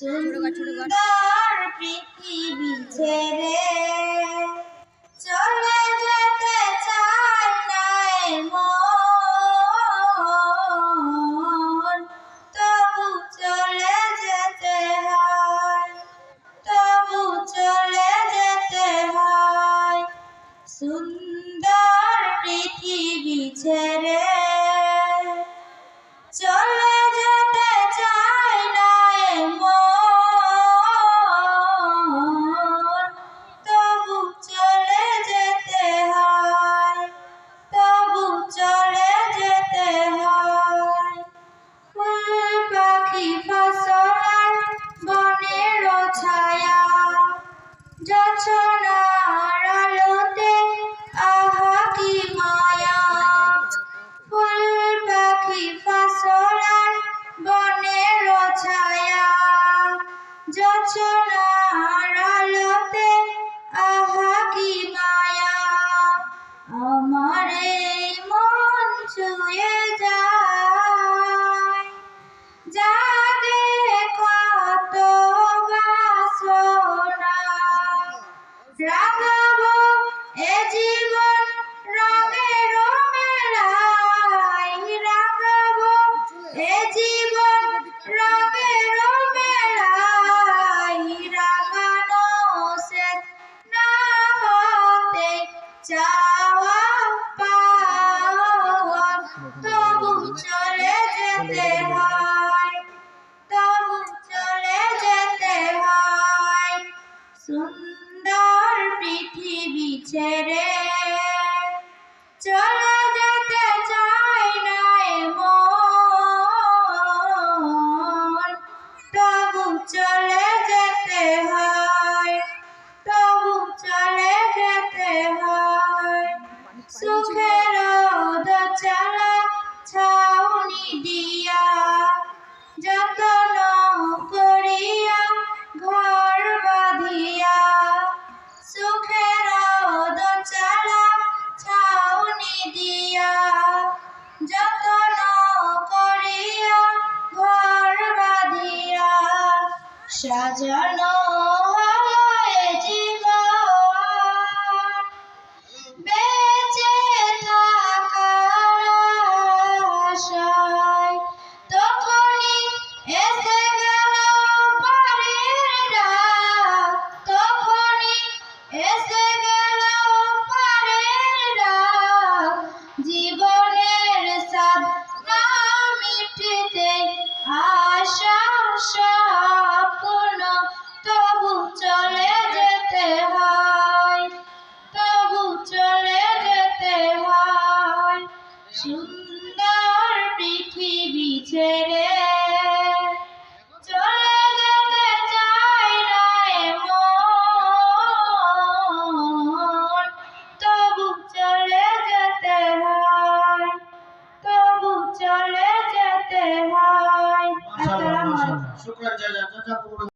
সুন্দর পৃথিবী ছেড়ে চলে যেতে চায় না মন, তবু চলে যেতে হয়, তবু চলে যেতে হয়। সুন্দর পৃথিবী ছেড়ে চলে যেতে চায় না মন, তবু চলে যেতে হয়, তবু চলে যেতে হয়। ফুল পাখি ফসল বনের ছায়া জোছনার আলোতে আহা কি মায়া। ফুল পাখি ফসল বনের ছায়া জোছনার আলোতে আহা কি মায়া। আমার এই মন ছুঁয়ে যায়, জাগে কত বাসনা। রাঙাবো এ জীবন রঙের মেলায়, রাঙাবো এ জীবন রঙের মেলায়। রাঙানো শেষ না হতে চাওয়া পাওয়া, তবু চলে যেতে হয়, তবু চলে যেতে হয়। সুন্দর পৃথিবী ছেড়ে চলে যেতে চায় না মন, তবু চলে যেতে হয়, তবু চলে যেতে হয়। সুখের দোচালা ছাউনি দিয়া যতন করিয়া ঘর বাঁধিয়া, সুখের দোচালা ছাউনি দিয়া যতন করিয়া ঘর বাঁধিয়া। সাজানো হয় জীবন বেঁচে থাকার আশায়, তখনই এসে গেল পারের ডাক, তখনই এসে গেল পারের ডাক। জীবনের স্বাদ না মিটতে আশা স্বপ্ন, তবু চলে যেতে হয়, তবু চলে যেতে হয়। সুন্দর পৃথিবী ছেড়ে চলে যেতে চায় না মন, তবু চলে যেতে হয়, তবু চলে যেতে হয়। আসসালামু আলাইকুম।